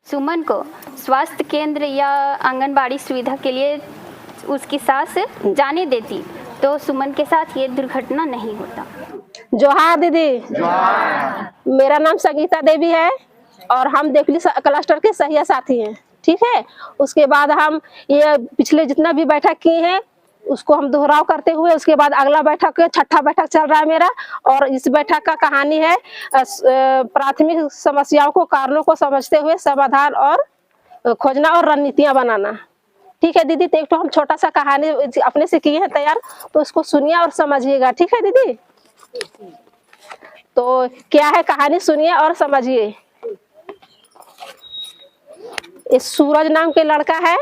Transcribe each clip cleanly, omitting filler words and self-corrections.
सुमन को स्वास्थ्य केंद्र या आंगनबाड़ी सुविधा के लिए उसकी सास जाने देती तो सुमन के साथ ये दुर्घटना नहीं होता। जोहार दीदी। मेरा नाम संगीता देवी है और हम देवली क्लस्टर के सहिया साथी हैं। ठीक है, उसके बाद हम ये पिछले जितना भी बैठक किए हैं उसको हम दोहराव करते हुए उसके बाद अगला बैठक छठा बैठक चल रहा है मेरा। और इस बैठक का कहानी है प्राथमिक समस्याओं को कारणों को समझते हुए समाधान और खोजना और रणनीतियां बनाना। ठीक है दीदी, तो एक तो हम छोटा सा कहानी अपने से किए हैं तैयार, तो उसको सुनिए और समझिएगा। ठीक है दीदी, तो क्या है कहानी, सुनिए और समझिए। ये सूरज नाम के लड़का है,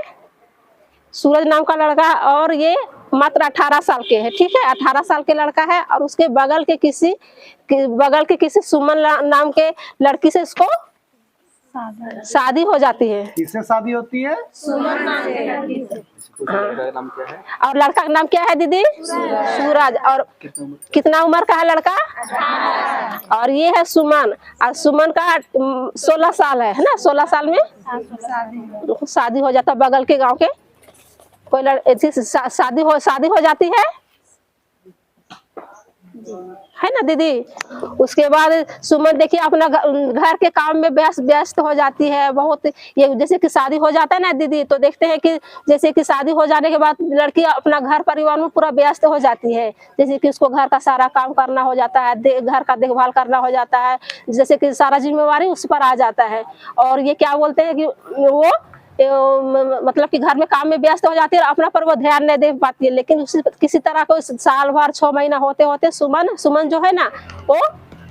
सूरज नाम का लड़का, और ये मात्र 18 साल के है। ठीक है, 18 साल के लड़का है और उसके बगल के किसी सुमन नाम के लड़की से इसको शादी हो जाती है। किससे शादी होती है? सुमन नाम के लड़की से। नाम क्या है? और लड़का का नाम क्या है दीदी? सूरज। और कितना उम्र का है लड़का? 18। और ये है सुमन, और सुमन का 16 साल है ना। 16 साल में शादी हो जाता, बगल के गांव के कोई शादी हो जाती है ना दीदी। उसके बाद सुमन देखिए अपना घर के काम में व्यस्त हो जाती है बहुत। ये जैसे कि शादी हो जाता है ना दीदी, तो देखते हैं कि जैसे कि शादी हो जाने के बाद लड़की अपना घर परिवार में पूरा व्यस्त हो जाती है। जैसे कि उसको घर का सारा काम करना हो जाता है, घर का देखभाल करना हो जाता है, जैसे कि सारा जिम्मेवारी उस पर आ जाता है। और ये क्या बोलते हैं कि वो मतलब कि घर में काम में व्यस्त हो जाती है, अपना पर वो ध्यान नहीं दे पाती है। लेकिन किसी तरह को साल भर 6 महीना होते होते सुमन जो है ना वो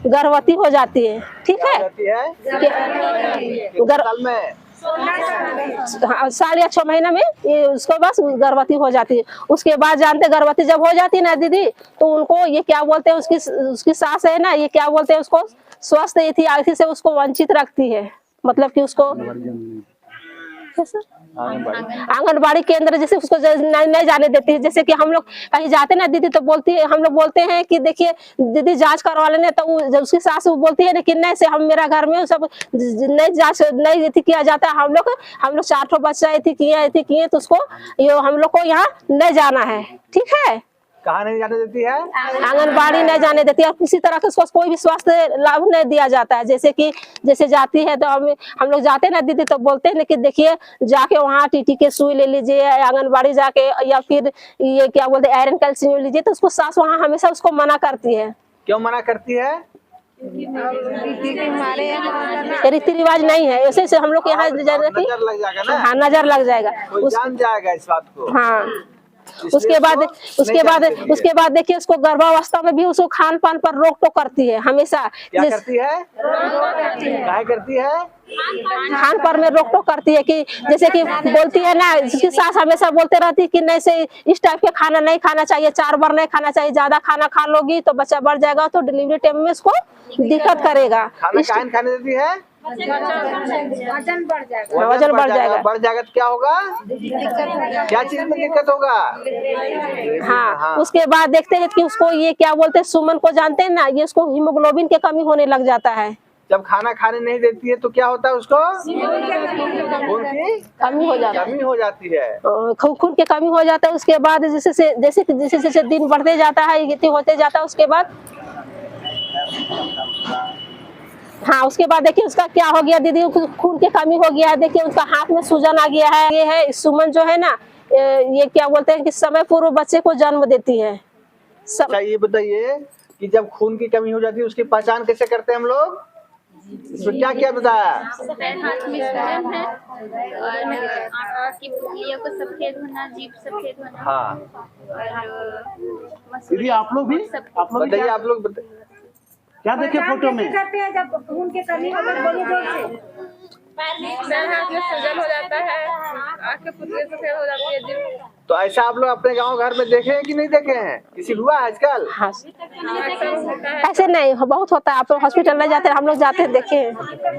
गर्भवती हो जाती है। ठीक है, साल या 6 महीना में ये उसको बस गर्भवती हो जाती है। उसके बाद जानते गर्भवती जब हो जाती है ना दीदी, तो उनको ये क्या बोलते हैं, उसकी सास है ना, ये क्या बोलते हैं, उसको स्वस्थ इथी से उसको वंचित रखती है। मतलब कि उसको आंगनबाड़ी केंद्र जैसे उसको नहीं जाने देती है। जैसे कि हम लोग कहीं जाते ना दीदी, तो हम लोग बोलते हैं कि देखिए दीदी जांच करवा लेने, तो उसकी सास बोलती है कि नहीं से हम मेरा घर में सब नहीं जांच नहीं किया जाता। हम लोग 4 बच्चा किए तो उसको हम लोग को यहाँ नहीं जाना है। ठीक है, कहाँ नहीं जाने देती है? आंगनबाड़ी नहीं जाने देती है। और किसी तरह का उसको कोई भी स्वास्थ्य लाभ नहीं दिया जाता है। जैसे जाती है तो हम लोग जाते हैं ना दीदी, तो बोलते हैं कि देखिए जाके वहाँ टीटी के सुई ले लीजिए, आंगनबाड़ी जाके, या फिर ये क्या बोलते हैं आयरन कैल्शियम लीजिए। तो उसको सास वहाँ हमेशा उसको मना करती है। क्यों मना करती है? रीति रिवाज नहीं है, ऐसे से हम लोग यहाँ नजर लग जाएगा ना। हाँ, नजर लग जाएगा, जान जाएगा इस बात को। हाँ, उसके बाद देखिए उसको गर्भावस्था में भी उसको खान पान पर रोक टोक करती है हमेशा। क्या करती है? क्या करती है? खान पान में रोक टोक करती है कि जैसे कि बोलती है ना, उसकी सास हमेशा बोलते रहती है कि नहीं से इस टाइप के खाना नहीं खाना चाहिए, 4 बार नहीं खाना चाहिए। ज्यादा खाना खा लोगी तो बच्चा बढ़ जाएगा, तो डिलीवरी टाइम में उसको दिक्कत करेगा। खाने देती है, वजन बढ़ जाएगा। बढ़ जाएगा तो क्या होगा? क्या चीज में दिक्कत होगा? हाँ, उसके बाद देखते हैं कि उसको ये क्या बोलते हैं, सुमन को जानते हैं ना, ये उसको हीमोग्लोबिन की कमी होने लग जाता है। जब खाना खाने नहीं देती है तो क्या होता है? उसको खून की कमी हो जाती है। खून की कमी हो जाता है। उसके बाद जैसे दिन बढ़ते जाता है, होते जाता है, उसके बाद हाँ, उसके बाद देखिए उसका क्या हो गया दीदी, खून की कमी हो गया है। देखिए उसका हाथ में सूजन आ गया है। ये है सुमन जो है ना, ये क्या बोलते हैं कि समय पूर्व बच्चे को जन्म देती है। अच्छा, ये बताइए कि जब खून की कमी हो जाती है उसकी पहचान कैसे करते हैं हम लोग? इसमें क्या बताया? हाथ में सूजन है और आँख की पुतलियों को सफेद होना, जीभ सफेद होना। हाँ, और दीदी आप लोग बताइए, आप लोग क्या देखे फोटो में? जब खून की कमी हो गई, बोलिए जोर से। हाथ में सूजन हो जाता है, आँख के पुतले सफेद हो जाती है, जीभ। तो ऐसा आप लोग अपने गांव घर में देखे हैं कि नहीं देखे हैं? किसी हुआ आजकल? हाँ, ऐसे नहीं बहुत होता है। आप लोग हॉस्पिटल नहीं जाते, हम लोग जाते हैं, देखे हैं।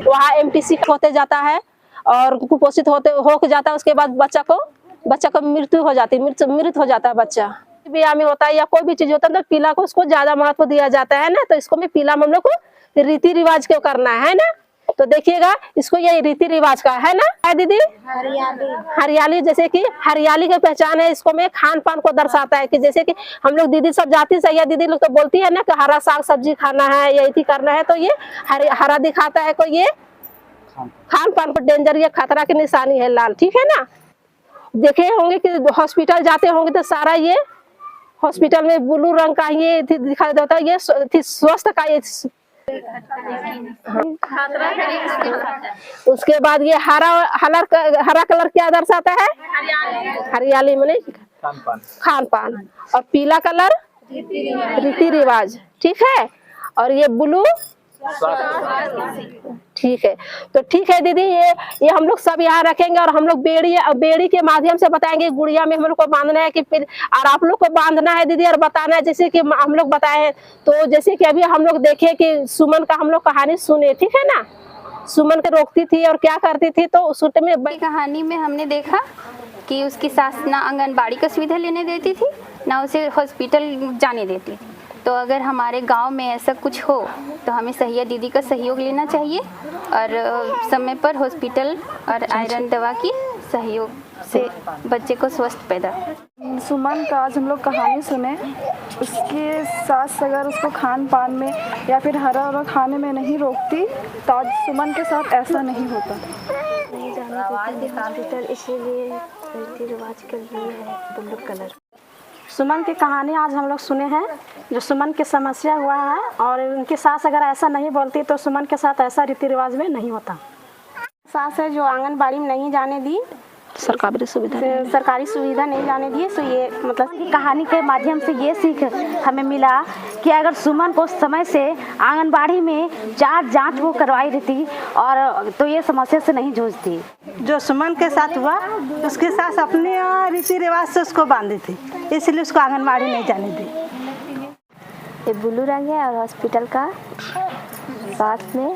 वहाँ MTC होते जाता है और कुपोषित हो जाता है। उसके बाद बच्चा को मृत्यु हो जाती है, मृत हो जाता है बच्चा। ब्याह में होता है या कोई भी चीज होता है तो पीला को उसको ज्यादा महत्व दिया जाता है ना। तो इसको में पीला हम लोग को रीति रिवाज क्यों करना है ना। तो देखिएगा इसको ये रीति रिवाज का है ना, है दीदी? हरियाली, जैसे कि हरियाली की पहचान है, इसको में खान पान को दर्शाता है कि जैसे कि हम लोग दीदी सब जाती सही है, दीदी लोग तो बोलती है ना कि हरा साग सब्जी खाना है, यही करना है, तो ये हरा दिखाता है, को ये खान पान को डेंजर या खतरा की निशानी है लाल, ठीक है ना। देखे होंगे कि हॉस्पिटल जाते होंगे तो सारा ये हॉस्पिटल में ब्लू रंग का ये दिखाई देता है, ये स्वस्थ का ये। उसके बाद ये हरा कलर क्या दर्शाता है? हरियाली माने खान पान। और पीला कलर रीति रिवाज, ठीक है। और ये ब्लू, ठीक है। तो ठीक है दीदी, ये हम लोग सब यहाँ रखेंगे और हम लोग बेड़ी के माध्यम से बताएंगे गुड़िया में हम लोग को बांधना है कि फिर, और आप लोग को बांधना है दीदी और बताना है, जैसे कि हम लोग बताए हैं। तो जैसे कि अभी हम लोग देखे कि सुमन का हम लोग कहानी सुने, ठीक है ना। सुमन के रोकती थी और क्या करती थी, तो उस में कहानी में हमने देखा कि उसकी सास ना आंगनबाड़ी का सुविधा लेने देती थी, ना उसे हॉस्पिटल जाने देती। तो अगर हमारे गांव में ऐसा कुछ हो तो हमें सहिया दीदी का सहयोग लेना चाहिए और समय पर हॉस्पिटल और आयरन दवा की सहयोग से बच्चे को स्वस्थ पैदा। सुमन का आज हम लोग कहानी सुने। उसके सास अगर उसको खान पान में या फिर हरा खाने में नहीं रोकती तो आज सुमन के साथ ऐसा नहीं होता। नहीं जाने देती हॉस्पिटल, इसीलिए रीति रिवाज कर लिए है ब्लू कलर। सुमन की कहानी आज हम लोग सुने हैं, जो सुमन की समस्या हुआ है, और उनकी सास अगर ऐसा नहीं बोलती तो सुमन के साथ ऐसा रीति रिवाज में नहीं होता। सास है जो आंगनबाड़ी में नहीं जाने दी, सरकारी सुविधा नहीं जाने दिए। तो ये मतलब कहानी के माध्यम से ये सीख हमें मिला कि अगर सुमन को समय से आंगनबाड़ी में 4 जांच वो करवाई रहती और तो ये समस्या से नहीं जूझती। जो सुमन के साथ हुआ उसके साथ अपने रीति रिवाज से उसको बांधी थी, इसलिए उसको आंगनबाड़ी नहीं जाने दी। ये ब्लू रंग है और हॉस्पिटल का साथ में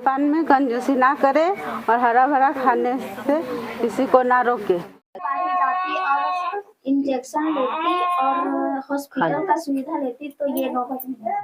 पान में कंजूसी ना करे और हरा भरा खाने से किसी को ना रोके। इंजेक्शन लेती और हॉस्पिटल का सुविधा लेती तो ये नौबत नहीं।